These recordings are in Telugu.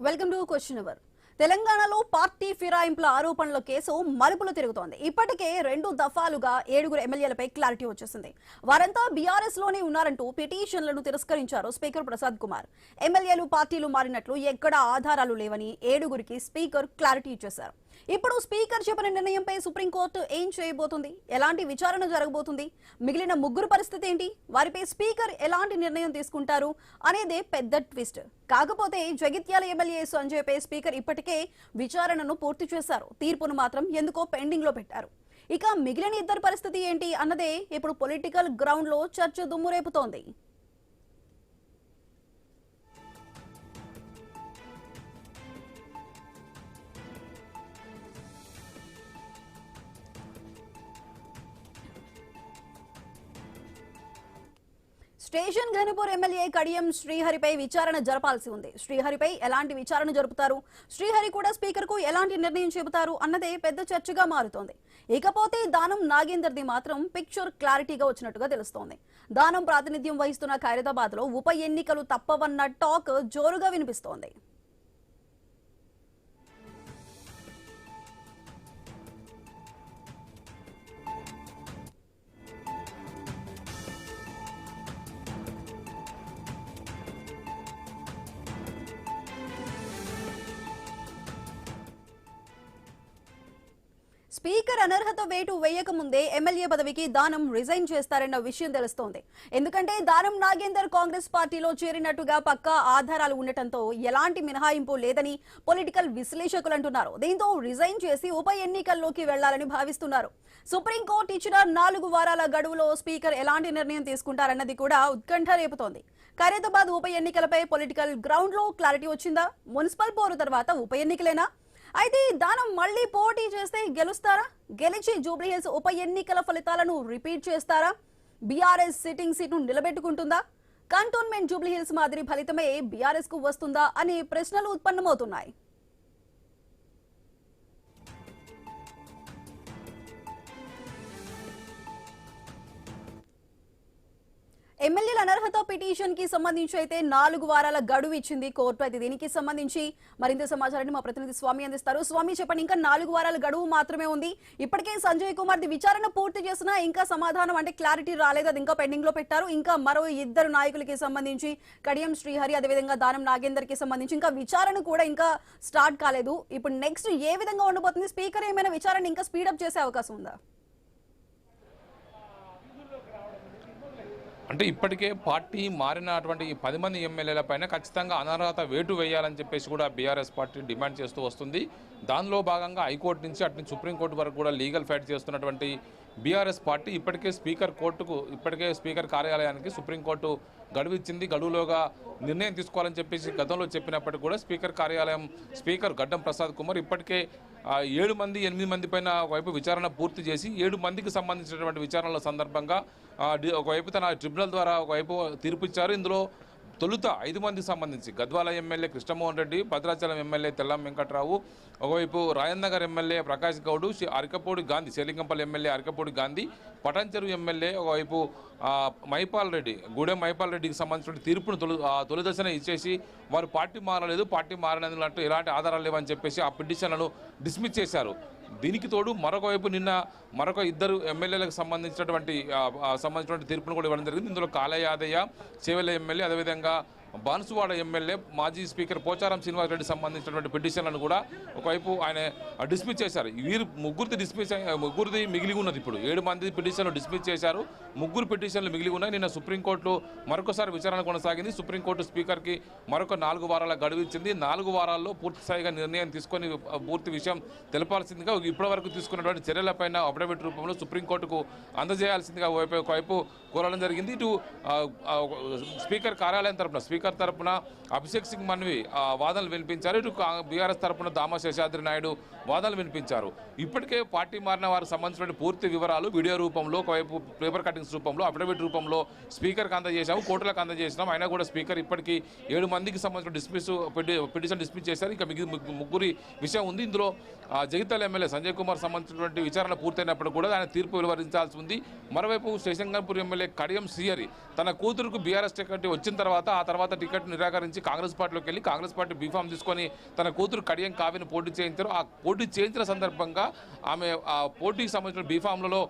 Welcome to question hour. తెలంగాణలో పార్టీ ఫిరాయింపుల ఆరోపణల కేసు మలుపులు తిరుగుతోంది. ఇప్పటికే 2 దఫాలుగా 7 ఎమ్మెల్యేలపై క్లారిటీ వచ్చేసింది. వారంతా బీఆర్ఎస్ లోనే ఉన్నారంటూ పిటిషన్లను తిరస్కరించారు స్పీకర్ ప్రసాద్ కుమార్. ఎమ్మెల్యేలు పార్టీలు మారినట్లు ఎక్కడా ఆధారాలు లేవని 7గురికి స్పీకర్ క్లారిటీ ఇచ్చేశారు. ఇప్పుడు స్పీకర్ చెప్పిన నిర్ణయంపై సుప్రీంకోర్టు ఏం చేయబోతుంది, ఎలాంటి విచారణ జరగబోతుంది, మిగిలిన 3 పరిస్థితి ఏంటి, వారిపై స్పీకర్ ఎలాంటి నిర్ణయం తీసుకుంటారు అనేదే పెద్ద ట్విస్ట్. కాకపోతే జగిత్యాల ఎమ్మెల్యే సంజయ్ పై స్పీకర్ ఇప్పటికే విచారణను పూర్తి చేశారు. తీర్పును మాత్రం ఎందుకో పెండింగ్ లో పెట్టారు. ఇక మిగిలిన 2 పరిస్థితి ఏంటి అన్నదే ఇప్పుడు పొలిటికల్ గ్రౌండ్ లో చర్చ దుమ్మురేపుతోంది. స్టేషన్ ఘనపూర్ ఎమ్మెల్యే కడియం శ్రీహరిపై విచారణ జరపాల్సి ఉంది. శ్రీహరిపై ఎలాంటి విచారణ జరుపుతారు, శ్రీహరి కూడా స్పీకర్ కు ఎలాంటి నిర్ణయం చెబుతారు అన్నదే పెద్ద చర్చగా మారుతోంది. ఇకపోతే దానం నాగేందర్ది మాత్రం పిక్చర్ క్లారిటీగా వచ్చినట్టుగా తెలుస్తోంది. దానం ప్రాతినిధ్యం వహిస్తున్న ఖైరతాబాద్ లో ఉప ఎన్నికలు తప్పవన్న టాక్ జోరుగా వినిపిస్తోంది. స్పీకర్ అనర్హత వేటు వేయక ముందే ఎమ్మెల్యే పదవికి దానం రిజైన్ చేస్తారన్న విషయం తెలుస్తోంది. ఎందుకంటే దానం నాగేందర్ కాంగ్రెస్ పార్టీలో చేరినట్టుగా పక్కా ఆధారాలు ఉండటంతో ఎలాంటి మినహాయింపు లేదని పొలిటికల్ విశ్లేషకులు అంటున్నారు. దీంతో రిజైన్ చేసి ఉప ఎన్నికల్లోకి వెళ్లాలని భావిస్తున్నారు. సుప్రీంకోర్టు ఇచ్చిన 4 వారాల గడువులో స్పీకర్ ఎలాంటి నిర్ణయం తీసుకుంటారన్నది కూడా ఉత్కంఠ రేపుతోంది. ఖైరతాబాద్ ఉప ఎన్నికలపై పొలిటికల్ గ్రౌండ్ లో క్లారిటీ వచ్చిందా? మున్సిపల్ పోరు తర్వాత ఉప ఎన్నికలేనా? అయితే దానం మళ్లీ పోటీ చేస్తే గెలుస్తారా? గెలిచి జూబ్లీహిల్స్ ఉప ఎన్నికల ఫలితాలను రిపీట్ చేస్తారా? బీఆర్ఎస్ సిట్టింగ్ సీట్ను నిలబెట్టుకుంటుందా? కంటోన్మెంట్ జూబ్లీహిల్స్ మాదిరి ఫలితమే బీఆర్ఎస్ కు వస్తుందా అనే ప్రశ్నలు ఉత్పన్నమవుతున్నాయి. ఎమ్మెల్యేల అనర్హత పిటిషన్ కి సంబంధించి అయితే 4 వారాల గడువు ఇచ్చింది కోర్టు. అయితే దీనికి సంబంధించి మరింత సమాచారాన్ని మా ప్రతినిధి స్వామి అందిస్తారు. స్వామి చెప్పండి, ఇంకా 4 వారాల గడువు మాత్రమే ఉంది. ఇప్పటికే సంజయ్ కుమార్ ది విచారణ పూర్తి చేసినా ఇంకా సమాధానం అంటే క్లారిటీ రాలేదు, అది ఇంకా పెండింగ్ లో పెట్టారు. ఇంకా మరో 2 నాయకులకి సంబంధించి కడియం శ్రీహరి, అదేవిధంగా దానం నాగేందర్ కి సంబంధించి ఇంకా విచారణ కూడా ఇంకా స్టార్ట్ కాలేదు. ఇప్పుడు నెక్స్ట్ ఏ విధంగా ఉండబోతుంది? స్పీకర్ ఏమైనా విచారణ ఇంకా స్పీడప్ చేసే అవకాశం ఉందా? అంటే ఇప్పటికే పార్టీ మారినటువంటి ఈ 10 మంది ఎమ్మెల్యేల పైన ఖచ్చితంగా అనర్హత వేటు వేయాలని చెప్పేసి కూడా బీఆర్ఎస్ పార్టీ డిమాండ్ చేస్తూ వస్తుంది. దానిలో భాగంగా హైకోర్టు నుంచి అటు నుంచి సుప్రీంకోర్టు వరకు కూడా లీగల్ ఫైట్ చేస్తున్నటువంటి బీఆర్ఎస్ పార్టీ ఇప్పటికే స్పీకర్ కార్యాలయానికి సుప్రీంకోర్టు గడువు ఇచ్చింది. గడువులోగా నిర్ణయం తీసుకోవాలని చెప్పేసి గతంలో చెప్పినప్పటికీ కూడా స్పీకర్ గడ్డం ప్రసాద్ కుమార్ ఇప్పటికే 7 మంది 8 మంది పైన ఒకవైపు విచారణ పూర్తి చేసి 7 మందికి సంబంధించినటువంటి విచారణల సందర్భంగా ఒకవైపు తన ట్రిబ్యునల్ ద్వారా ఒకవైపు తీర్పు ఇచ్చారు. ఇందులో తొలుత 5 మందికి సంబంధించి గద్వాల ఎమ్మెల్యే కృష్ణమోహన్ రెడ్డి, భద్రాచలం ఎమ్మెల్యే తెల్లం వెంకట్రావు, ఒకవైపు Rayannagar MLA Prakash Goud, Arekapudi Gandhi, Serilingampally MLA Arekapudi Gandhi, Patancheru MLA ఒకవైపు గూడెం మైపాల్ రెడ్డికి సంబంధించిన తీర్పును తొలి దశనే ఇచ్చేసి వారు పార్టీ మారినందుకు ఎలాంటి ఆధారాలు లేవని చెప్పేసి ఆ పిటిషన్లను డిస్మిస్ చేశారు. దీనికి తోడు మరొక 2 ఎమ్మెల్యేలకు సంబంధించినటువంటి తీర్పును కూడా ఇవ్వడం జరిగింది. ఇందులో కాళ యాదయ్య, చేవెళ్ళ ఎమ్మెల్యే, అదేవిధంగా బాన్సువాడ ఎమ్మెల్యే మాజీ స్పీకర్ పోచారం శ్రీనివాసరెడ్డి సంబంధించినటువంటి పిటిషన్లను కూడా ఒకవైపు ఆయన డిస్మిస్ చేశారు. వీరు ముగ్గురిది మిగిలి ఉన్నది. ఇప్పుడు 7 మంది పిటిషన్లు డిస్మిస్ చేశారు, 3 పిటిషన్లు మిగిలి ఉన్నాయి. నిన్న సుప్రీంకోర్టులో మరొకసారి విచారణ కొనసాగింది. సుప్రీంకోర్టు స్పీకర్కి మరొక 4 వారాల గడువు ఇచ్చింది. 4 వారాల్లో పూర్తి స్థాయిగా నిర్ణయం తీసుకొని పూర్తి విషయం తెలపాల్సిందిగా ఇప్పటివరకు తీసుకున్నటువంటి చర్యలపైన అఫిడవిట్ రూపంలో సుప్రీంకోర్టుకు అందజేయాల్సిందిగా ఒకవైపు కోరడం జరిగింది. ఇటు స్పీకర్ కార్యాలయం తరపున అభిషేక్ సింగ్ మన్వి వాదనలు వినిపించారు. ఇటు బీఆర్ఎస్ తరపున దామా శేషాద్రి నాయుడు వాదనలు వినిపించారు. ఇప్పటికే పార్టీ మారిన వారికి సంబంధించిన పూర్తి వివరాలు వీడియో రూపంలో, ఒకవైపు పేపర్ కటింగ్స్ రూపంలో, అఫిడవిట్ రూపంలో స్పీకర్కి అందజేశాము, కోర్టులకు అందజేసినాం. అయినా కూడా స్పీకర్ ఇప్పటికీ 7 మందికి సంబంధించిన పిటిషన్ డిస్మిస్ చేశారు. ఇంకా 3 విషయం ఉంది. ఇందులో జగిత్యాల ఎమ్మెల్యే సంజయ్ కుమార్ సంబంధించినటువంటి విచారణ పూర్తయినప్పుడు కూడా ఆయన తీర్పు వెలువరించాల్సి ఉంది. మరోవైపు శేషంగన్పూర్ ఎమ్మెల్యే కడియం శ్రీహరి తన కూతురుకు బీఆర్ఎస్ టికెట్ వచ్చిన తర్వాత తర్వాత టికెట్ నిరాకరించి కాంగ్రెస్ పార్టీలోకి వెళ్ళి కాంగ్రెస్ పార్టీ బీఫామ్ తీసుకొని తన కూతురు కడియం కావ్యని పోటీ చేయించారు. ఆ పోటీ చేయించిన సందర్భంగా ఆమె ఆ పోటీకి సంబంధించిన బీఫామ్లలో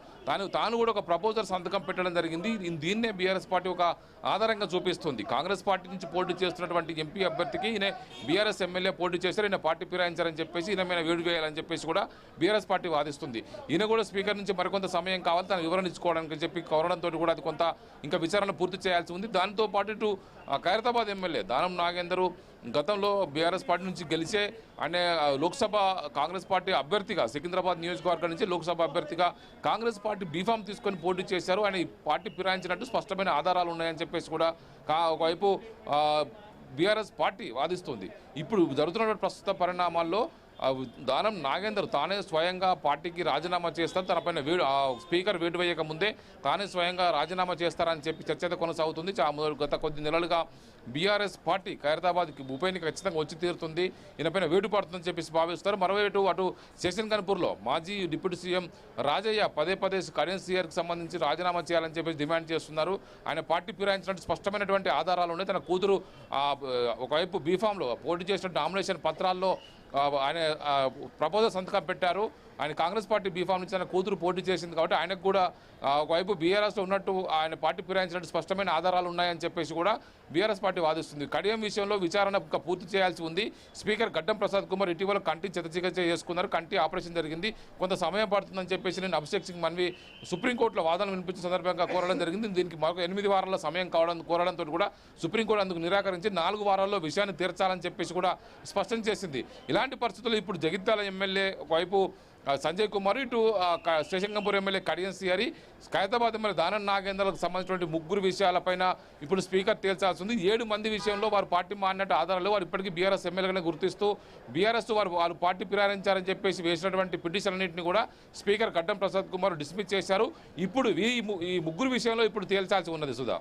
తాను కూడా ఒక ప్రపోజల్ సంతకం పెట్టడం జరిగింది. దీన్నే బీఆర్ఎస్ పార్టీ ఒక ఆధారంగా చూపిస్తుంది. కాంగ్రెస్ పార్టీ నుంచి పోటీ చేస్తున్నటువంటి ఎంపీ అభ్యర్థికి ఈయన బీఆర్ఎస్ ఎమ్మెల్యే పోటీ చేశారు, ఈయన పార్టీ ఫిరాయించారని చెప్పేసి ఈయన మీద వేడు వేయాలని చెప్పేసి కూడా బీఆర్ఎస్ పార్టీ వాదిస్తుంది. ఈయన కూడా స్పీకర్ నుంచి మరికొంత సమయం కావాలి తన వివరణ ఇచ్చుకోవడానికి చెప్పి కోరడంతో కూడా అది కొంత ఇంకా విచారణ పూర్తి చేయాల్సి ఉంది. దాంతో పాటు ఇటు ఖైరతాబాద్ ఎమ్మెల్యే దానం నాగేందర్ గతంలో బీఆర్ఎస్ పార్టీ నుంచి గెలిచే అనే లోక్సభ కాంగ్రెస్ పార్టీ అభ్యర్థిగా సికింద్రాబాద్ నియోజకవర్గం నుంచి లోక్సభ అభ్యర్థిగా కాంగ్రెస్ పార్టీ బీఫామ్ తీసుకొని పోటీ చేశారు. ఆయన ఈ పార్టీ ఫిరాయించినట్టు స్పష్టమైన ఆధారాలు ఉన్నాయని చెప్పేసి కూడా ఒకవైపు బీఆర్ఎస్ పార్టీ వాదిస్తుంది. ఇప్పుడు జరుగుతున్న ప్రస్తుత పరిణామాల్లో దానం నాగేందర్ తానే స్వయంగా పార్టీకి రాజీనామా చేస్తారు, తనపైన స్పీకర్ వేటు వేయక ముందే తానే స్వయంగా రాజీనామా చేస్తారని చెప్పి చర్చ కొనసాగుతుంది. గత కొద్ది నెలలుగా బీఆర్ఎస్ పార్టీ ఖైరతాబాద్కి ఉప ఎన్నిక ఖచ్చితంగా వచ్చి తీరుతుంది, ఈయనపైన వేటు పడుతుందని చెప్పేసి భావిస్తారు. మరోవైపు అటు శేషన్గన్పూర్లో మాజీ డిప్యూటీ సీఎం రాజయ్య పదే కరెన్స్ సీఆర్కి సంబంధించి రాజీనామా చేయాలని చెప్పేసి డిమాండ్ చేస్తున్నారు. ఆయన పార్టీ ఫిరాయించినట్టు స్పష్టమైనటువంటి ఆధారాలు ఉన్నాయి. తన కూతురు ఒకవైపు బీఫామ్లో పోటీ చేసిన నామినేషన్ పత్రాల్లో ఆయన ప్రపోజల్ సంతకం పెట్టారు. ఆయన కాంగ్రెస్ పార్టీ బీఫామ్ నుంచి ఆయన కూతురు పోటీ చేసింది కాబట్టి ఆయనకు కూడా ఒకవైపు బీఆర్ఎస్లో ఉన్నట్టు ఆయన పార్టీ ఫిరాయించినట్టు స్పష్టమైన ఆధారాలు ఉన్నాయని చెప్పేసి కూడా బీఆర్ఎస్ పార్టీ వాదిస్తుంది. కడియం విషయంలో విచారణ పూర్తి చేయాల్సి ఉంది. స్పీకర్ గడ్డం ప్రసాద్ కుమార్ ఇటీవల కంటి చికిత్స చేసుకున్నారు, కంటి ఆపరేషన్ జరిగింది, కొంత సమయం పడుతుందని చెప్పేసి నేను అభిషేక్ సింగ్ మన్వి సుప్రీంకోర్టులో వాదనలు వినిపించిన సందర్భంగా కోరడం జరిగింది. దీనికి మరొక 8 వారాల సమయం కోరడంతో కూడా సుప్రీంకోర్టు అందుకు నిరాకరించి 4 వారాల్లో విషయాన్ని తీర్చాలని చెప్పేసి కూడా స్పష్టం చేసింది. ఇలాంటి పరిస్థితుల్లో ఇప్పుడు జగిత్యాల ఎమ్మెల్యే ఒకవైపు సంజయ్ కుమార్, ఇటు శేషంగంపూర్ ఎమ్మెల్యే కడియం సిఆరి, ఖైరతాబాద్ ఎమ్మెల్యే దానం నాగేందర్లకు సంబంధించినటువంటి 3 విషయాలపైన ఇప్పుడు స్పీకర్ తేల్చాల్సి ఉంది. 7 మంది విషయంలో వారు పార్టీ మారినట్టు ఆధారాలు వారు ఇప్పటికీ బీఆర్ఎస్ ఎమ్మెల్యేగానే గుర్తిస్తూ బీఆర్ఎస్ వారు పార్టీ ఫిరాయించారని చెప్పేసి వేసినటువంటి పిటిషన్ అన్నింటినీ కూడా స్పీకర్ గడ్డం ప్రసాద్ కుమార్ డిస్మిస్ చేశారు. ఇప్పుడు ఈ 3 విషయంలో ఇప్పుడు తేల్చాల్సి ఉన్నది. Sudha.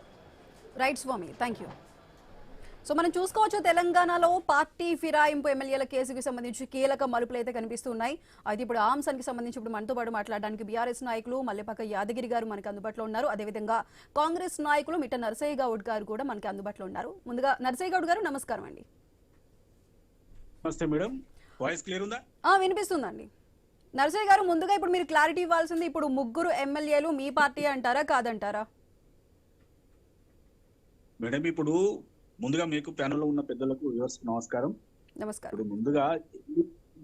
Right Swami, thank you. So మనం చూసుకోవచ్చు, తెలంగాణలో పార్టీ ఫిరాయింపు ఎమ్మెల్యేల కేసుకి సంబంధించి కీలక మలుపులు అయితే కనిపిస్తున్నాయి. అయితే ఇప్పుడు ఆ అంశానికి సంబంధించి ఇప్పుడు మనతో పాటు మాట్లాడడానికి బీఆర్ఎస్ నాయకులు మల్లెపక్క యాదగిరి గారు మనకి అందుబాటులో ఉన్నారు. అదేవిధంగా కాంగ్రెస్ నాయకులు మిట్ట నరసయ్య గౌడ్ గారు కూడా మనకి అందుబాటులో ఉన్నారు. ముందుగా నరసయ్య గౌడ్ గారు నమస్కారం అండి. నమస్తే మేడం, వాయిస్ క్లియర్ ఉందా? వినిపిస్తుందండి. నరసయ్య గారు, ముందుగా ఇప్పుడు మీరు క్లారిటీ ఇవ్వాల్సింది, ఇప్పుడు 3 ఎమ్మెల్యేలు మీ పార్టీ అంటారా కాదంటారా? మేడం, ఇప్పుడు ముందుగా మీకు ప్యానెల్లో ఉన్న పెద్దలకు నమస్కారం. నమస్కారం. ముందుగా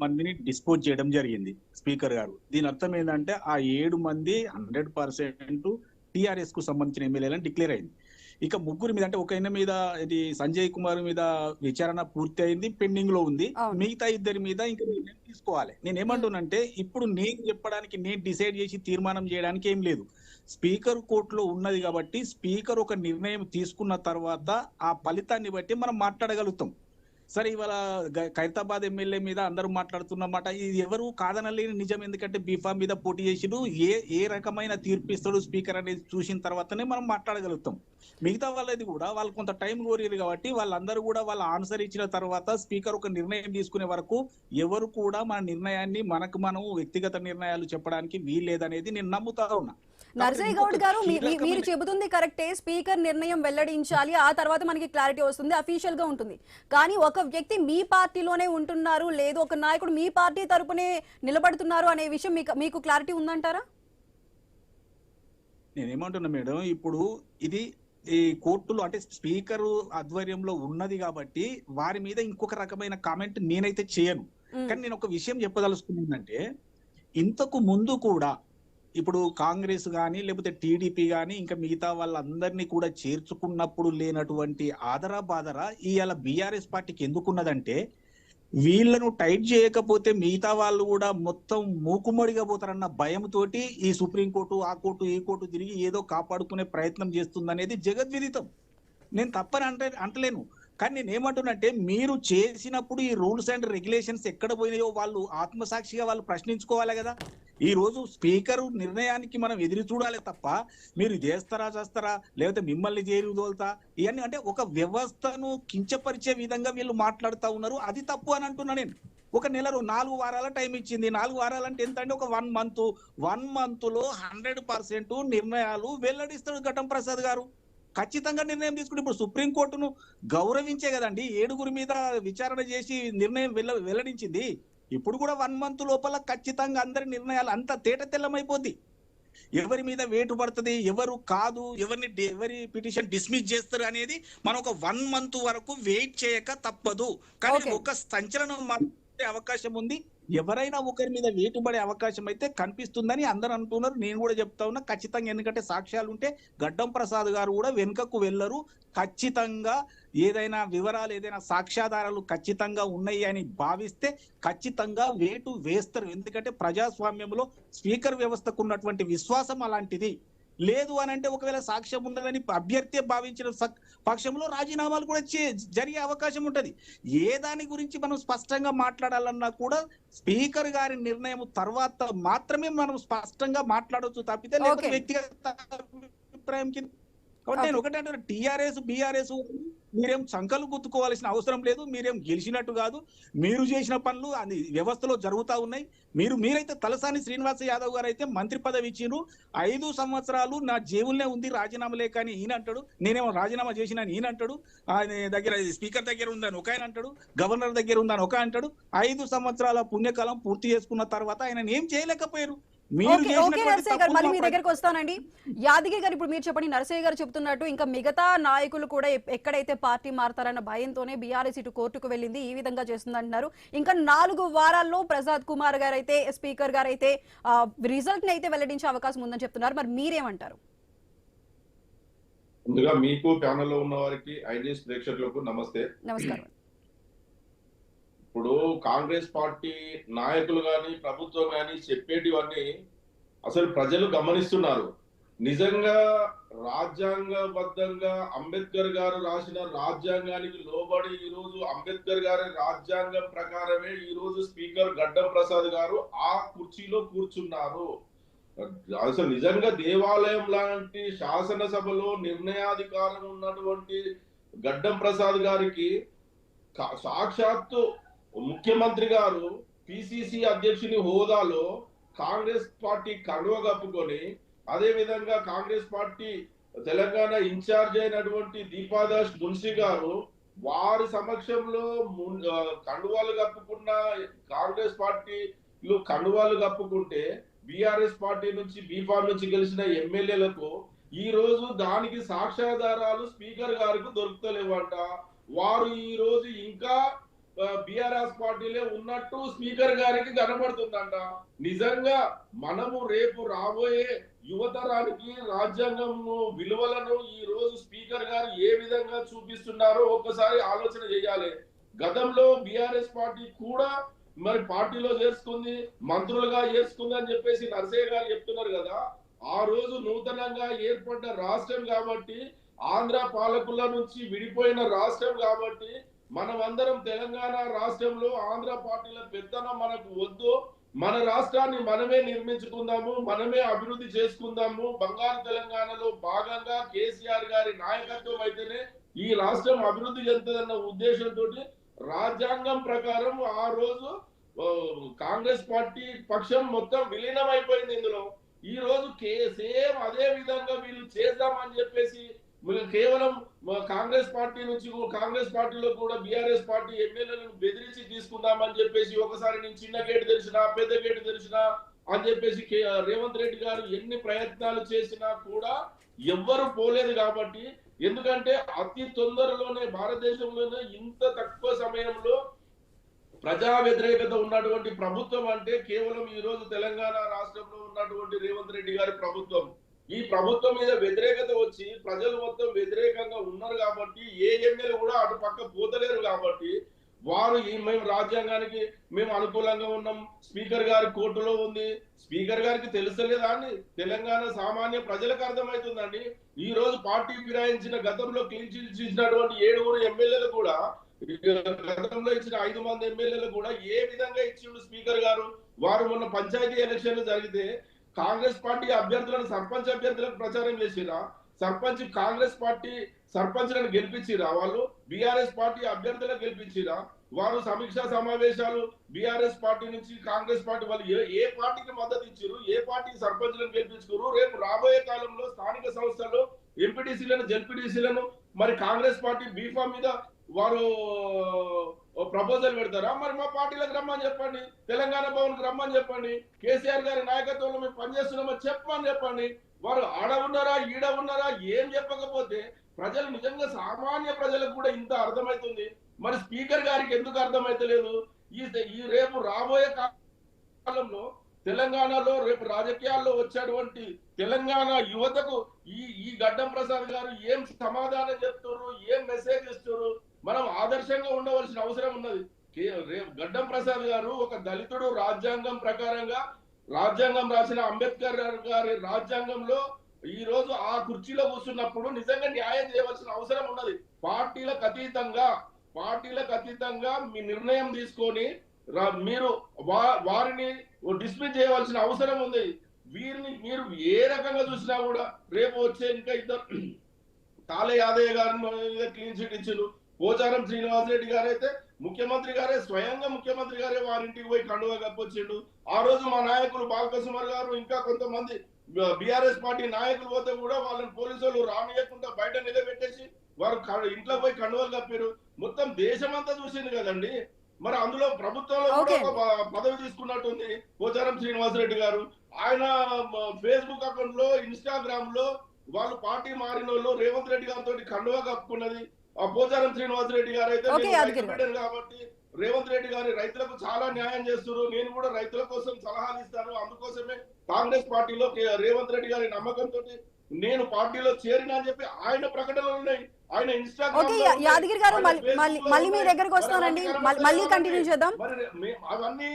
మందిని డిస్పోజ్ చేయడం జరిగింది స్పీకర్ గారు. దీని అర్థం ఏంటంటే ఆ 7 మంది 100% టిఆర్ఎస్ కు సంబంధించిన ఎమ్మెల్యేలను డిక్లేర్ అయింది. ఇక 3 మీద అంటే ఒక ఆయన మీద ఇది సంజయ్ కుమార్ మీద విచారణ పూర్తి అయింది, పెండింగ్ లో ఉంది. మిగతా 2 మీద ఇంకా నిర్ణయం తీసుకోవాలి. నేను ఏమంటున్నానంటే ఇప్పుడు నేను చెప్పడానికి, నేను డిసైడ్ చేసి తీర్మానం చేయడానికి ఏం లేదు. స్పీకర్ కోర్టులో ఉన్నది కాబట్టి స్పీకర్ ఒక నిర్ణయం తీసుకున్న తర్వాత ఆ ఫలితాన్ని బట్టి మనం మాట్లాడగలుగుతాం. సరే, ఇవాళ ఖైరతాబాద్ ఎమ్మెల్యే మీద అందరూ మాట్లాడుతున్నమాట, ఇది ఎవరు కాదనలేని నిజం. ఎందుకంటే బీఫామ్ మీద పోటీ చేసిడు, ఏ రకమైన తీర్పు ఇస్తాడు స్పీకర్ అనేది చూసిన తర్వాతనే మనం మాట్లాడగలుగుతాం. మిగతా వాళ్ళది కూడా వాళ్ళు కొంత టైం కోరారు కాబట్టి వాళ్ళందరూ కూడా వాళ్ళ ఆన్సర్ ఇచ్చిన తర్వాత స్పీకర్ ఒక నిర్ణయం తీసుకునే వరకు ఎవరు కూడా మన నిర్ణయాన్ని మనం వ్యక్తిగత నిర్ణయాలు చెప్పడానికి వీల్లేదనేది నేను నమ్ముతా ఉన్నా. నరసయ్య గౌడ్ గారు, మీరు చెబుతుంది కరెక్టే, స్పీకర్ నిర్ణయం వెల్లడించాలి, ఆ తర్వాత మనకి క్లారిటీ వస్తుంది, అఫీషియల్ గా ఉంటుంది. కానీ ఒక వ్యక్తి మీ పార్టీలోనే ఉంటున్నారు, లేదు ఒక నాయకుడు మీ పార్టీ తరపునే నిలబడుతున్నారు అనే విషయం మీకు క్లారిటీ ఉందంటారా? నేనేమంటున్నా మేడం, ఇప్పుడు ఇది ఈ కోర్టులో అంటే స్పీకర్ ఆధ్వర్యంలో ఉన్నది కాబట్టి వారి మీద ఇంకొక రకమైన కామెంట్ నేనైతే చేయను. కానీ నేను ఒక విషయం చెప్పదలుచుకున్నానంటే, ఇంతకు ముందు కూడా ఇప్పుడు కాంగ్రెస్ కానీ లేకపోతే టీడీపీ కానీ ఇంకా మిగతా వాళ్ళందరినీ కూడా చేర్చుకున్నప్పుడు లేనటువంటి ఆదరా బాదరా ఇవాళ బీఆర్ఎస్ పార్టీకి ఎందుకున్నదంటే, వీళ్ళను టైట్ చేయకపోతే మిగతా వాళ్ళు కూడా మొత్తం మూకుమ్మడిగా పోతారన్న భయంతోటి ఈ సుప్రీంకోర్టు, ఆ కోర్టు, ఈ కోర్టు తిరిగి ఏదో కాపాడుకునే ప్రయత్నం చేస్తుందనేది జగద్విదితం. నేను తప్పని అంటలేను. కానీ నేను ఏమంటున్నంటే, మీరు చేసినప్పుడు ఈ రూల్స్ అండ్ రెగ్యులేషన్స్ ఎక్కడ పోయినాయో వాళ్ళు ఆత్మసాక్షిగా వాళ్ళు ప్రశ్నించుకోవాలి కదా. ఈ రోజు స్పీకర్ నిర్ణయానికి మనం ఎదురు చూడాలి తప్ప మీరు చేస్తారా లేకపోతే మిమ్మల్ని జైలు తోలుతా ఇవన్నీ అంటే ఒక వ్యవస్థను కించపరిచే విధంగా వీళ్ళు మాట్లాడుతూ ఉన్నారు. అది తప్పు అని అంటున్నా నేను. ఒక నెల 4 వారాల టైం ఇచ్చింది. 4 వారాలు అంటే ఎంత అంటే ఒక 1 మంత్ లో 100% నిర్ణయాలు వెల్లడిస్తాడు ఘటం ప్రసాద్ గారు. ఖచ్చితంగా నిర్ణయం తీసుకుంటే ఇప్పుడు సుప్రీంకోర్టును గౌరవించే కదండి 7 మీద విచారణ చేసి నిర్ణయం వెల్లడించింది. ఇప్పుడు కూడా 1 మంత్ లోపల ఖచ్చితంగా అందరి నిర్ణయాలు అంతా తేట తెల్లమైపోద్ది. ఎవరి మీద వేటు పడుతుంది, ఎవరు కాదు, ఎవరి పిటిషన్ డిస్మిస్ చేస్తారు అనేది మనం ఒక 1 మంత్ వరకు వెయిట్ చేయక తప్పదు. కానీ Okay. ఒక సంచలనం మాత్రం అవకాశం ఉంది. ఎవరైనా ఒకరి మీద వేటుపడే అవకాశం అయితే కనిపిస్తుందని అందరూ అంటున్నారు. నేను కూడా చెప్తా ఉన్నా ఖచ్చితంగా. ఎందుకంటే సాక్ష్యాలు ఉంటే గడ్డం ప్రసాద్ గారు కూడా వెనుకకు వెళ్ళరు. ఖచ్చితంగా ఏదైనా వివరాలు, ఏదైనా సాక్ష్యాధారాలు ఖచ్చితంగా ఉన్నాయి అని భావిస్తే ఖచ్చితంగా వేటు వేస్తారు. ఎందుకంటే ప్రజాస్వామ్యంలో స్పీకర్ వ్యవస్థకు ఉన్నటువంటి విశ్వాసం అలాంటిది. లేదు అని అంటే ఒకవేళ సాక్ష్యం ఉన్నదని అభ్యర్థి భావించిన పక్షంలో రాజీనామాలు కూడా జరిగే అవకాశం ఉంటది. ఏ దాని గురించి మనం స్పష్టంగా మాట్లాడాలన్నా కూడా స్పీకర్ గారి నిర్ణయం తర్వాత మాత్రమే మనం స్పష్టంగా మాట్లాడవచ్చు తప్పితే లేకపోతే వ్యక్తిగత అభిప్రాయం కింద. కాబట్టి నేను ఒకటే అంటే టీఆర్ఎస్ బీఆర్ఎస్ మీరేం సంకలు గుర్తుకోవాల్సిన అవసరం లేదు. మీరేం గెలిచినట్టు కాదు. మీరు చేసిన పనులు అది వ్యవస్థలో జరుగుతూ ఉన్నాయి. మీరైతే తలసాని శ్రీనివాస యాదవ్ గారు అయితే మంత్రి పదవి ఇచ్చిండ్రు. 5 సంవత్సరాలు నా జేబుల్నే ఉంది రాజీనామా లేక అని ఈయన అంటాడు. నేనేమో రాజీనామా చేసిన ఈయన అంటాడు. ఆయన దగ్గర స్పీకర్ దగ్గర ఉందని ఒక ఆయన అంటాడు, గవర్నర్ దగ్గర ఉందని ఒక అంటాడు. 5 సంవత్సరాల పుణ్యకాలం పూర్తి చేసుకున్న తర్వాత ఆయన ఏం చేయలేకపోయారు. నరసయ్య గారు మళ్ళీ మీ దగ్గరకు వస్తానండి. యాదగిరి గారు ఇప్పుడు మీరు చెప్పండి, నరసయ్య గారు చెప్తున్నట్టు ఇంకా మిగతా నాయకులు కూడా ఎక్కడైతే పార్టీ మారతారన్న భయంతోనే బీఆర్ఎస్ ఇటు కోర్టుకు వెళ్ళింది, ఈ విధంగా చేస్తుంది అంటున్నారు. ఇంకా 4 వారాల్లో ప్రసాద్ కుమార్ గారు అయితే, స్పీకర్ గారు అయితే రిజల్ట్ ని అయితే వెల్లడించే అవకాశం ఉందని చెప్తున్నారు. మరి మీరేమంటారు? ముందుగా మీకు ప్యానెల్ లో ఉన్న వారికి ఐన్యూస్ ప్రేక్షకులకు నమస్తే. నమస్కారం. ఇప్పుడు కాంగ్రెస్ పార్టీ నాయకులు గాని ప్రభుత్వం గాని చెప్పేటివన్నీ అసలు ప్రజలు గమనిస్తున్నారు. నిజంగా రాజ్యాంగబద్ధంగా అంబేద్కర్ గారు రాసిన రాజ్యాంగానికి లోబడి ఈ రోజు అంబేద్కర్ గారి రాజ్యాంగం ప్రకారమే ఈ రోజు స్పీకర్ గడ్డం ప్రసాద్ గారు ఆ కుర్చీలో కూర్చున్నారు. అసలు నిజంగా దేవాలయం లాంటి శాసనసభలో నిర్ణయాధికారం ఉన్నటువంటి గడ్డం ప్రసాద్ గారికి సాక్షాత్తు ముఖ్యమంత్రి గారు పిసిసి అధ్యక్షుని హోదాలో కాంగ్రెస్ పార్టీ కండువ కప్పుకొని, అదే విధంగా కాంగ్రెస్ పార్టీ తెలంగాణ ఇన్ఛార్జ్ అయినటువంటి దీపాదాస్ మున్షి గారు వారి సమక్షంలో కండువాలు కప్పుకున్న కాంగ్రెస్ పార్టీలు కండువాలు కప్పుకుంటే బీఆర్ఎస్ పార్టీ నుంచి బీఫామ్ నుంచి గెలిచిన ఎమ్మెల్యేలకు ఈ రోజు దానికి సాక్ష్యాధారాలు స్పీకర్ గారికి దొరుకుతలేవంట. వారు ఈ రోజు ఇంకా బీఆర్ఎస్ పార్టీలే ఉన్నట్టు స్పీకర్ గారికి కనబడుతుందంట. నిజంగా మనము రేపు రాబోయే యువతరానికి రాజ్యాంగం విలువలను ఈ రోజు స్పీకర్ గారు ఏ విధంగా చూపిస్తున్నారో ఒక్కసారి ఆలోచన చేయాలి. గతంలో బీఆర్ఎస్ పార్టీ కూడా మరి పార్టీలో చేరుకుంది, మంత్రులుగా చేరుకుంది అని చెప్పేసి నరసయ్య గారు చెప్తున్నారు కదా. ఆ రోజు నూతనంగా ఏర్పడ్డ రాష్ట్రం కాబట్టి, ఆంధ్ర పాలకుల నుంచి విడిపోయిన రాష్ట్రం కాబట్టి, మనమందరం తెలంగాణ రాష్ట్రంలో ఆంధ్ర పార్టీల పెత్తనం మనకు వద్దు, మన రాష్ట్రాన్ని మనమే నిర్మించుకుందాము, మనమే అభివృద్ధి చేసుకుందాము, బంగారు తెలంగాణలో భాగంగా కేసీఆర్ గారి నాయకత్వం అయితేనే ఈ రాష్ట్రం అభివృద్ధి చెందుతుందన్న ఉద్దేశంతో రాజ్యాంగం ప్రకారం ఆ రోజు కాంగ్రెస్ పార్టీ పక్షం మొత్తం విలీనం అయిపోయింది. ఇందులో ఈ రోజు సేమ్ అదే విధంగా వీళ్ళు చేద్దామని చెప్పేసి కేవలం కాంగ్రెస్ పార్టీ నుంచి కాంగ్రెస్ పార్టీలో కూడా బీఆర్ఎస్ పార్టీ ఎమ్మెల్యేలను బెదిరించి తీసుకుందామని చెప్పేసి ఒకసారి నేను చిన్న గేటు తెరిచినా పెద్ద గేటు తెరిచినా అని చెప్పేసి రేవంత్ రెడ్డి గారు ఎన్ని ప్రయత్నాలు చేసినా కూడా ఎవ్వరు పోలేదు. కాబట్టి ఎందుకంటే అతి తొందరలోనే భారతదేశంలోనే ఇంత తక్కువ సమయంలో ప్రజా వ్యతిరేకత ఉన్నటువంటి ప్రభుత్వం అంటే కేవలం ఈ రోజు తెలంగాణ రాష్ట్రంలో ఉన్నటువంటి రేవంత్ రెడ్డి గారి ప్రభుత్వం. ఈ ప్రభుత్వం మీద వ్యతిరేకత వచ్చి ప్రజలు మొత్తం వ్యతిరేకంగా ఉన్నారు కాబట్టి ఏ ఎమ్మెల్యే కూడా అటు పక్క పోతలేరు. కాబట్టి వారు మేము రాజ్యాంగానికి మేము అనుకూలంగా ఉన్నాం, స్పీకర్ గారి కోర్టులో ఉంది, స్పీకర్ గారికి తెలుస్తలేదా అని తెలంగాణ సామాన్య ప్రజలకు అర్థమవుతుందండి. ఈ రోజు పార్టీ ఫిరాయించిన గతంలో క్లీన్ చిట్ ఇచ్చినటువంటి 7 ఎమ్మెల్యేలు కూడా, గతంలో ఇచ్చిన 5 మంది ఎమ్మెల్యేలు కూడా ఏ విధంగా ఇచ్చిండు స్పీకర్ గారు. వారు మొన్న పంచాయతీ ఎలక్షన్లు జరిగితే కాంగ్రెస్ పార్టీ అభ్యర్థులను సర్పంచ్ అభ్యర్థులకు ప్రచారం చేసిరా, సర్పంచ్ కాంగ్రెస్ పార్టీ సర్పంచ్లను గెలిపించిరా, వాళ్ళు బీఆర్ఎస్ పార్టీ అభ్యర్థులను గెలిపించిరా. వారు సమీక్షా సమావేశాలు బీఆర్ఎస్ పార్టీ నుంచి కాంగ్రెస్ పార్టీ వాళ్ళు ఏ పార్టీకి మద్దతు ఇచ్చారు, ఏ పార్టీ సర్పంచ్లను గెలిపించుకోరు. రేపు రాబోయే కాలంలో స్థానిక సంస్థల్లో ఎంపీటీసీలను జెడ్పీటీసీలను మరి కాంగ్రెస్ పార్టీ బీఫామ్ మీద వారు ప్రపోజల్ పెడతారా? మరి మా పార్టీలకు రమ్మని చెప్పండి, తెలంగాణ భవన్ కు రమ్మని చెప్పండి, కేసీఆర్ గారి నాయకత్వంలో మేము పనిచేస్తున్నామని చెప్పమని చెప్పండి. వారు ఆడ ఉన్నారా ఈడ ఉన్నారా ఏం చెప్పకపోతే ప్రజలు నిజంగా సామాన్య ప్రజలకు కూడా ఇంత అర్థమవుతుంది. మరి స్పీకర్ గారికి ఎందుకు అర్థమైతలేదు? ఈ రేపు రాబోయే కాలంలో తెలంగాణలో రేపు రాజకీయాల్లో వచ్చేటువంటి తెలంగాణ యువతకు ఈ గడ్డం ప్రసాద్ గారు ఏం సమాధానం చెప్తున్నారు, ఏం మెసేజ్ ఇస్తున్నారు? మనం ఆదర్శంగా ఉండవలసిన అవసరం ఉన్నది. గడ్డం ప్రసాద్ గారు ఒక దళితుడు, రాజ్యాంగం ప్రకారంగా రాజ్యాంగం రాసిన అంబేద్కర్ గారి రాజ్యాంగంలో ఈ రోజు ఆ కుర్చీలో కూర్చున్నప్పుడు నిజంగా న్యాయం చేయవలసిన అవసరం ఉన్నది. పార్టీలకు అతీతంగా మీ నిర్ణయం తీసుకొని మీరు వారిని డిస్మిస్ చేయవలసిన అవసరం ఉంది. వీరిని మీరు ఏ రకంగా చూసినా కూడా రేపు వచ్చే ఇంకా ఇద్దరు తాళ యాదయ్య గారి క్లీన్ చిట్ ఇచ్చారు. పోచారం శ్రీనివాసరెడ్డి గారు అయితే ముఖ్యమంత్రి గారే స్వయంగా ముఖ్యమంత్రి గారే వారింటికి పోయి కండువా కప్పొచ్చిండు. ఆ రోజు మా నాయకులు బాలకృష్ణ గారు ఇంకా కొంతమంది బీఆర్ఎస్ పార్టీ నాయకులు పోతే కూడా వాళ్ళని పోలీసులు రానియకుండా బయట నిలబెట్టేసి వారు ఇంట్లో పోయి కండువాలు కప్పారు. మొత్తం దేశమంతా చూసింది కదండి. మరి అందులో ప్రభుత్వంలో కూడా ఒక పదవి తీసుకున్నట్టుంది పోచారం శ్రీనివాసరెడ్డి గారు. ఆయన ఫేస్బుక్ అకౌంట్ లో, ఇన్స్టాగ్రామ్ లో వాళ్ళు పార్టీ మారిన వాళ్ళు రేవంత్ రెడ్డి గారితో కండువా కప్పుకున్నది పోచారం శ్రీనివాసరెడ్డి గారు. అయితే కాబట్టి రేవంత్ రెడ్డి గారి రైతులకు చాలా న్యాయం చేస్తున్నారు. నేను కూడా రైతుల కోసం సలహాలు ఇస్తాను. అందుకోసమే కాంగ్రెస్ పార్టీలో రేవంత్ రెడ్డి గారి నమ్మకంతో నేను పార్టీలో చేరినా అని చెప్పి ఆయన ప్రకటనలు ఉన్నాయి. ఆయన ఇన్స్టాగ్రామ్ యాదగిరి గారు మళ్ళీ మీ దగ్గరకు వస్తానండి, మళ్ళీ కంటిన్యూ చేద్దాం. అవన్నీ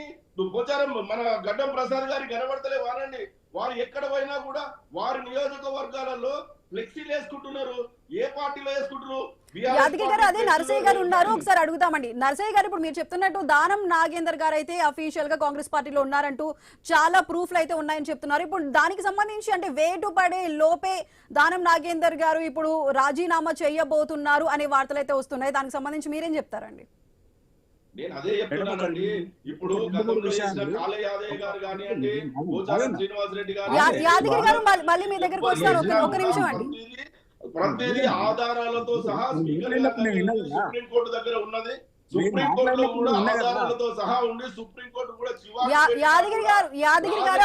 పోచారం మన గడ్డం ప్రసాద్ గారి కనబడతలే వారండి. వారు ఎక్కడ పోయినా కూడా వారి నియోజకవర్గాలలో ఫ్లెక్సీలు వేసుకుంటున్నారు. ఏ పార్టీలో వేసుకుంటున్నారు? యాదగిరి గారు, అదే నరసయ్య గారు ఉన్నారు, ఒకసారి అడుగుతామండి. నరసయ్య గారు, ఇప్పుడు మీరు చెప్తున్నట్టు దానం నాగేందర్ గారు అయితే అఫీషియల్ గా కాంగ్రెస్ పార్టీలో ఉన్నారంటూ చాలా ప్రూఫ్లు అయితే ఉన్నాయని చెప్తున్నారు. ఇప్పుడు దానికి సంబంధించి అంటే వేటు పడే లోపే దానం నాగేందర్ గారు ఇప్పుడు రాజీనామా చేయబోతున్నారు అనే వార్తలు అయితే వస్తున్నాయి. దానికి సంబంధించి మీరేం చెప్తారండి? నేను అదే చెప్తున్నానండి. ఇప్పుడు యాదయ్య గారు కానివ్వండి, పోచారం శ్రీనివాసరెడ్డి గారు, యాదగిరి గారు మళ్ళీ మీ దగ్గరకు వస్తారు, ఒక నిమిషం అండి. ప్రతిదీ ఆధారాలతో సహా సుప్రీంకోర్టు దగ్గర ఉన్నది. సుప్రీంకోర్టులో కూడా ఆధారాలతో సహా ఉండి సుప్రీంకోర్టు కూడా యాదగిరి గారు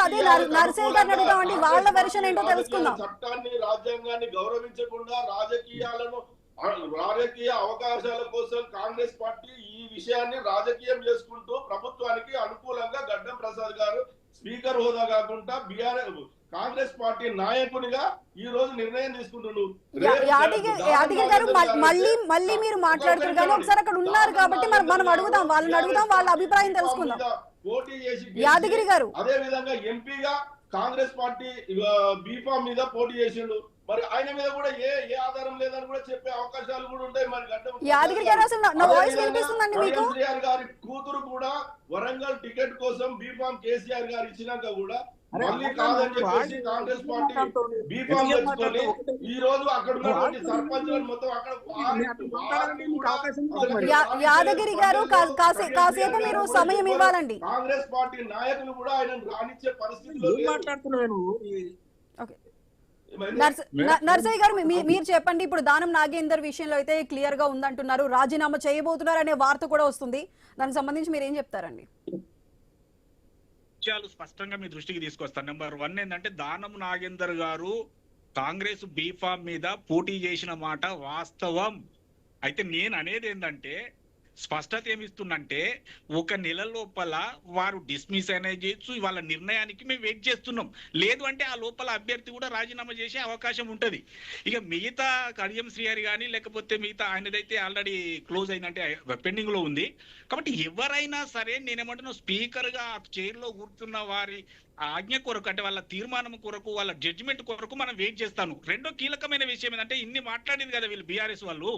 అదే నరసయ్య గారిని అడుగుతామండి, వాళ్ళ వెర్షన్ ఏంటో తెలుసుకుందాం. చట్టాన్ని, రాజ్యాంగాన్ని గౌరవించకుండా రాజకీయ అవకాశాల కోసం కాంగ్రెస్ పార్టీ ఈ విషయాన్ని రాజకీయం చేసుకుంటూ ప్రభుత్వానికి అనుకూలంగా గడ్డం ప్రసాద్ గారు స్పీకర్ హోదా కాకుండా కాంగ్రెస్ పార్టీ నాయకునిగా ఈ రోజు నిర్ణయం తీసుకుంటున్నారు. యాదగిరి గారు మళ్ళీ మీరు మాట్లాడుతున్నారు కానీ ఒకసారి అక్కడ ఉన్నారు కాబట్టి మనం అడుగుదాం, వాళ్ళని అడుగుదాం, వాళ్ళ అభిప్రాయం తెలుసుకుందాం. పోటీ చేసి యాదగిరి గారు అదే విధంగా ఎంపీగా కాంగ్రెస్ పార్టీ బీఫామ్ మీద పోటీ చేసిండు. మరి ఆయన మీద కూడా ఏ ఆధారం లేదని కూడా చెప్పే అవకాశాలు కూడా ఉంటాయి. మరి యాదగిరి గారు అసలు నా వాయిస్ వినిపిస్తుందండి మీకు? కేసీఆర్ గారి కూతురు కూడా వరంగల్ టికెట్ కోసం బీఫామ్ కేసీఆర్ గారు ఇచ్చినాక కూడా మళ్ళీ కాదని చెప్పేసి కాంగ్రెస్ పార్టీ బీఫామ్ తెచ్చుకొని ఈ రోజు అక్కడ ఉన్నటువంటి సర్పంచులను మొత్తం అక్కడ యాదగిరి గారు కాసేపు మీరు సమయం ఇవ్వాలండి. కాంగ్రెస్ పార్టీ నాయకులు కూడా ఆయన రానిచ్చే పరిస్థితిలో మాట్లాడుతున్నారు. నర్సయ్య గారు మీరు చెప్పండి. ఇప్పుడు దానం నాగేందర్ విషయంలో అయితే క్లియర్ గా ఉందంటున్నారు, రాజీనామా చేయబోతున్నారు అనే వార్త కూడా వస్తుంది. దానికి సంబంధించి మీరు ఏం చెప్తారండి? విషయాలు స్పష్టంగా మీ దృష్టికి తీసుకొస్తాను. నెంబర్ 1 ఏంటంటే దానం నాగేందర్ గారు కాంగ్రెస్ బీఫామ్ మీద పోటీ చేసిన మాట వాస్తవం. అయితే నేను అనేది ఏంటంటే స్పష్టత ఏమిస్తుందంటే 1 నెల లోపల వారు డిస్మిస్ అనేది చేయొచ్చు. వాళ్ళ నిర్ణయానికి మేము వెయిట్ చేస్తున్నాం. లేదు అంటే ఆ లోపల అభ్యర్థి కూడా రాజీనామా చేసే అవకాశం ఉంటది. ఇక మిగతా కడియం శ్రీహరి కానీ లేకపోతే మిగతా ఆయనదైతే ఆల్రెడీ క్లోజ్ అయిందంటే పెండింగ్ లో ఉంది. కాబట్టి ఎవరైనా సరే నేనేమంటున్నా, స్పీకర్ గా చైర్ లో కూర్చున్న వారి ఆజ్ఞ కొరకు అంటే వాళ్ళ తీర్మానం కొరకు, వాళ్ళ జడ్జిమెంట్ కొరకు మనం వెయిట్ చేస్తాను. రెండో కీలకమైన విషయం ఏంటంటే ఇన్ని మాట్లాడింది కదా వీళ్ళు బీఆర్ఎస్ వాళ్ళు,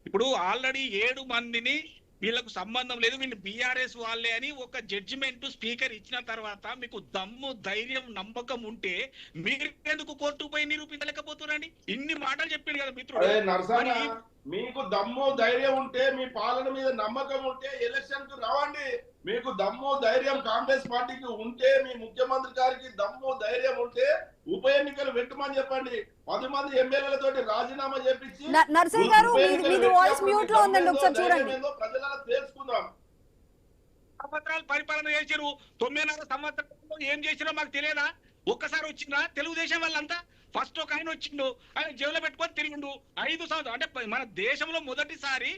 ఇప్పుడు ఆల్రెడీ 7 మందిని వీళ్ళకు సంబంధం లేదు, వీళ్ళు బీఆర్ఎస్ వాళ్ళే అని ఒక జడ్జిమెంట్ స్పీకర్ ఇచ్చిన తర్వాత మీకు దమ్ము, ధైర్యం, నమ్మకం ఉంటే మీరు ఎందుకు కోర్టుకు పోయి నిరూపించలేకపోతున్నారండి? ఇన్ని మాటలు చెప్పింది కదా మిత్రుడు. మీకు దమ్ము ధైర్యం ఉంటే, మీ పాలన మీద నమ్మకం ఉంటే ఎలక్షన్ కు రావండి. మీకు దమ్ము ధైర్యం కాంగ్రెస్ పార్టీకి ఉంటే, మీ ముఖ్యమంత్రి గారికి దమ్ము ధైర్యం ఉంటే ఉప ఎన్నికలు పెట్టమని చెప్పండి. 10 మంది ఎమ్మెల్యేలతోటి రాజీనామా చేపించి నర్సయ్య గారు మీది వాయిస్ మ్యూట్ లో ఉందండి, ఒకసారి చూడండి. ప్రజలను తెలుసుకుందాం. సంవత్సరాలు పరిపాలన చేశారు, 9.5 సంవత్సరాల్లో ఏం చేసినా మాకు తెలియదా? ఒక్కసారి వచ్చిందా తెలుగుదేశం వాళ్ళంతా? ఫస్ట్ ఒక ఆయన వచ్చిండు, ఆయన జైల్లో పెట్టుకొని తిరిగిండు 5 సంవత్సరాలు. అంటే మన దేశంలో మొదటిసారి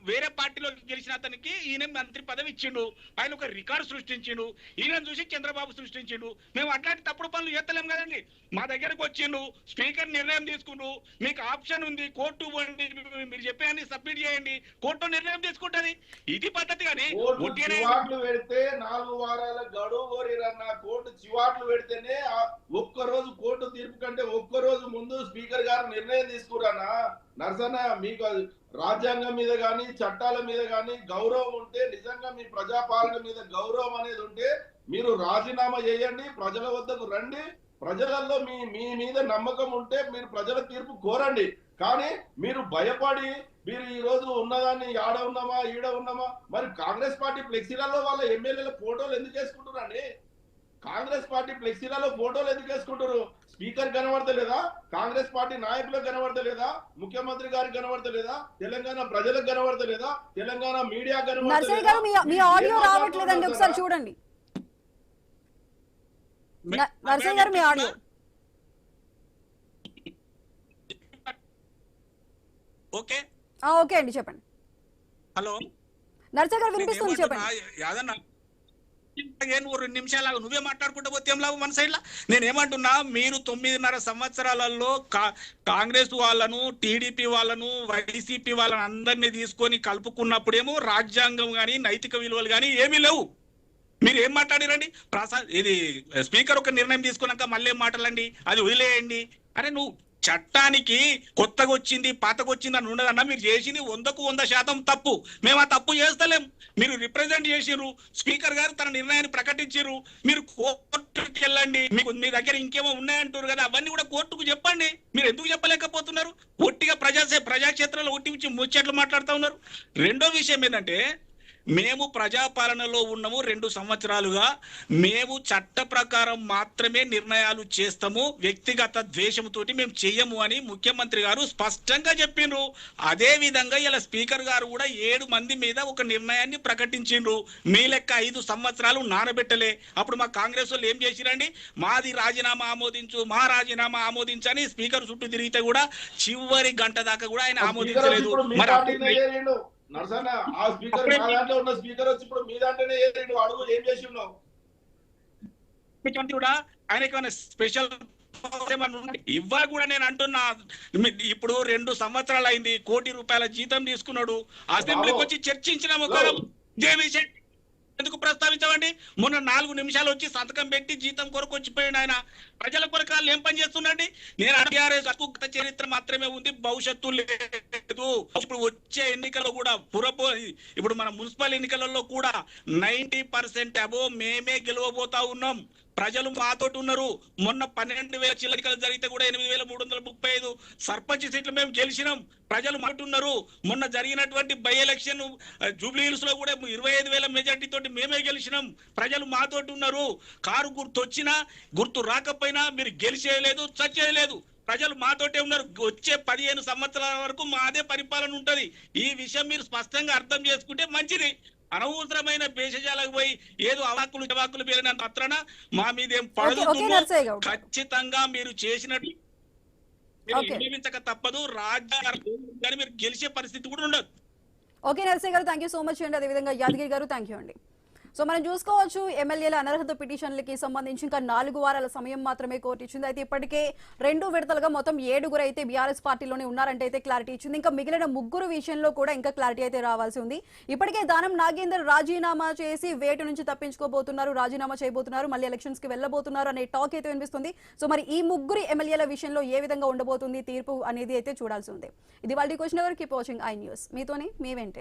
వేరే పార్టీలో గెలిచిన అతనికి ఈయన మంత్రి పదవి ఇచ్చిండు. ఆయన ఒక రికార్డు సృష్టించిండు. ఈయన చూసి చంద్రబాబు సృష్టించిండు. మేము అట్లాంటి తప్పుడు పనులు చేస్తలేం కదండి. మా దగ్గరకు వచ్చిండు, స్పీకర్ నిర్ణయం తీసుకుండు, మీకు ఆప్షన్ ఉంది, కోర్టు పోండి, మీరు చెప్పేయండి, సబ్మిట్ చేయండి, కోర్టు నిర్ణయం తీసుకుంటది. ఇది పద్ధతి. కానీ చివాట్లు పెడితే 4 వారాల గడువు కోరిరన్న, కోర్టు చివాట్లు పెడితేనే ఒక్కరోజు కోర్టు తీర్పు కంటే ఒక్కరోజు ముందు స్పీకర్ గారు నిర్ణయం తీసుకురానా? నరసన్న, మీకు రాజ్యాంగం మీద గాని చట్టాల మీద గాని గౌరవం ఉంటే, నిజంగా మీ ప్రజాపాలన మీద గౌరవం అనేది ఉంటే మీరు రాజీనామా చేయండి, ప్రజల వద్దకు రండి. ప్రజలలో మీ మీద నమ్మకం ఉంటే మీరు ప్రజల తీర్పు కోరండి. కానీ మీరు భయపడి మీరు ఈ రోజు ఉన్నదాన్ని ఆడ ఉన్నామా ఈడ ఉన్నామా, మరి కాంగ్రెస్ పార్టీ ఫ్లెక్సీలలో వాళ్ళ ఎమ్మెల్యేల ఫోటోలు ఎందుకు వేసుకుంటున్నారండి? కాంగ్రెస్ పార్టీ ఫ్లెక్సీలలో ఫోటోలు ఎందుకు వేసుకుంటారు? స్పీకర్ కనబడతలేదా? కాంగ్రెస్ పార్టీ నాయకులకు కనబడతలేదా? ముఖ్యమంత్రి గారికి కనబడతలేదా? తెలంగాణ ప్రజలకు కనబడతలేదా? తెలంగాణ మీడియా నర్సయ్య గారు మీ ఆడియో రావట్లేదండి, ఒకసారి చూడండి. నర్సయ్య గారు మీ ఆడియో. ఓకే ఓకే అండి, చెప్పండి. హలో నర్సయ్య గారు వినిపిస్తుంది, చెప్పండి. యాదన్న, 2 నిమిషాలు నువ్వే మాట్లాడుకుంటూ పోతే ఏం లాభం మన సైడ్ లా? నేను ఏమంటున్నా, మీరు 9.5 సంవత్సరాలలో కాంగ్రెస్ వాళ్ళను, టీడీపీ వాళ్ళను, వైసీపీ వాళ్ళను అందరినీ తీసుకొని కలుపుకున్నప్పుడేమో రాజ్యాంగం గాని నైతిక విలువలు గాని ఏమీ లేవు. మీరు ఏం మాట్లాడిరండి? ఇది స్పీకర్ ఒక నిర్ణయం తీసుకున్నాక మళ్ళీ ఏం మాట్లాడండి, అది వదిలేయండి. అరే నువ్వు చట్టానికి కొత్తగా వచ్చింది పాతకు వచ్చింది అని ఉండదన్నా. మీరు చేసింది 100కు 100% తప్పు. మేము ఆ తప్పు చేస్తలేం. మీరు రిప్రజెంట్ చేసిర్రు, స్పీకర్ గారు తన నిర్ణయాన్ని ప్రకటించారు, మీరు కోర్టుకి వెళ్ళండి. మీ దగ్గర ఇంకేమో ఉన్నాయంటారు కదా, అవన్నీ కూడా కోర్టుకు చెప్పండి. మీరు ఎందుకు చెప్పలేకపోతున్నారు? ఒట్టిగా ప్రజాక్షేత్రంలో ఒట్టి ముచ్చట్లు మాట్లాడుతూ ఉన్నారు. రెండో విషయం ఏంటంటే, మేము ప్రజాపాలనలో ఉన్నాము 2 సంవత్సరాలుగా. మేము చట్ట ప్రకారం మాత్రమే నిర్ణయాలు చేస్తాము, వ్యక్తిగత ద్వేషంతో మేము చెయ్యము అని ముఖ్యమంత్రి గారు స్పష్టంగా చెప్పిండ్రు. అదే విధంగా ఇలా స్పీకర్ గారు కూడా 7 మంది మీద ఒక నిర్ణయాన్ని ప్రకటించిండ్రు. మీ లెక్క 5 సంవత్సరాలు నానబెట్టలే. అప్పుడు మా కాంగ్రెస్ వాళ్ళు ఏం చేసిరండి? మాది రాజీనామా ఆమోదించు, మా రాజీనామా ఆమోదించని స్పీకర్ చుట్టూ తిరిగితే కూడా చివరి గంట దాకా కూడా ఆయన ఆమోదించలేదు. మరి నరసన్న, ఆ స్పీకర్ మా దాంట్లో ఉన్న స్పీకర్ వచ్చి ఇప్పుడు మీ దాంట్లోనే అడుగు ఏం చేసి ఉన్నావు? కూడా ఆయనకి స్పెషల్ ఇవ్వ కూడా నేను అంటున్నా. ఇప్పుడు 2 సంవత్సరాలు అయింది, ₹1 కోటి జీతం తీసుకున్నాడు. అసెంబ్లీకి వచ్చి చర్చించిన విషయం ఎందుకు ప్రస్తావించమండి? మొన్న 4 నిమిషాలు వచ్చి సంతకం పెట్టి జీతం కొరకు వచ్చిపోయింది ఆయన. ప్రజల కొరకు వాళ్ళు ఏం పని చేస్తున్నాండి? నేను టీఆర్ఎస్ గత చరిత్ర మాత్రమే ఉంది, భవిష్యత్తు లేదు. ఇప్పుడు వచ్చే ఎన్నికల్లో కూడా ఇప్పుడు మన మున్సిపల్ ఎన్నికలలో కూడా 90% అబోవ్ మేమే గెలవబోతా ఉన్నాం. ప్రజలు మాతోటి ఉన్నారు. మొన్న 12,000 చిల్లరికలు జరిగితే కూడా 8,335 సర్పంచ్ సీట్లు మేము గెలిచినాం. ప్రజలు మాటున్నారు. మొన్న జరిగినటువంటి బై ఎలక్షన్ జూబ్లీ హిల్స్ లో కూడా 25,000 మెజార్టీ తోటి మేమే గెలిచినాం. ప్రజలు మాతోటి ఉన్నారు. కారు గుర్తు వచ్చినా గుర్తు రాకపోయినా మీరు గెలిచేయలేదు, చచ్చేయలేదు. ప్రజలు మాతోటే ఉన్నారు. వచ్చే 15 సంవత్సరాల వరకు మాదే పరిపాలన ఉంటది. ఈ విషయం మీరు స్పష్టంగా అర్థం చేసుకుంటే మంచిది. అనవసరమైన భేషజాలకు పోయి ఏదో అవాక్కులు పేరిన మాత్రాన మా మీద ఏం పడదు. ఖచ్చితంగా మీరు చేసినట్టు జీవించక తప్పదు. రాజ్యాంగం మీరు గెలిచే పరిస్థితి కూడా ఉండదు. ఓకే నర్సయ్య గారు, థ్యాంక్ యూ సో మచ్ అండి. అదేవిధంగా యాదగిరి గారు థ్యాంక్ యూ అండి. సో మనం చూసుకోవచ్చు, ఎమ్మెల్యేల అనర్హత పిటిషన్లకి సంబంధించి ఇంకా 4 వారాల సమయం మాత్రమే కోర్టు ఇచ్చింది. అయితే ఇప్పటికే 2 విడతలుగా మొత్తం 7 అయితే బీఆర్ఎస్ పార్టీలోనే ఉన్నారంటే అయితే క్లారిటీ ఇచ్చింది. ఇంకా మిగిలిన 3 విషయంలో కూడా ఇంకా క్లారిటీ అయితే రావాల్సి ఉంది. ఇప్పటికే దానం నాగేందర్ రాజీనామా చేసి వేటు నుంచి తప్పించుకోబోతున్నారు, రాజీనామా చేయబోతున్నారు, మళ్ళీ ఎలక్షన్స్ కి వెళ్ళబోతున్నారు అనే టాక్ అయితే వినిపిస్తుంది. సో మరి ఈ 3 ఎమ్మెల్యేల విషయంలో ఏ విధంగా ఉండబోతుంది తీర్పు అనేది అయితే చూడాల్సి ఉంది. ఇది వాళ్ళ క్వశ్చన్ ఎవరు. Keep watching I news. మీతోనే మీ వెంటే.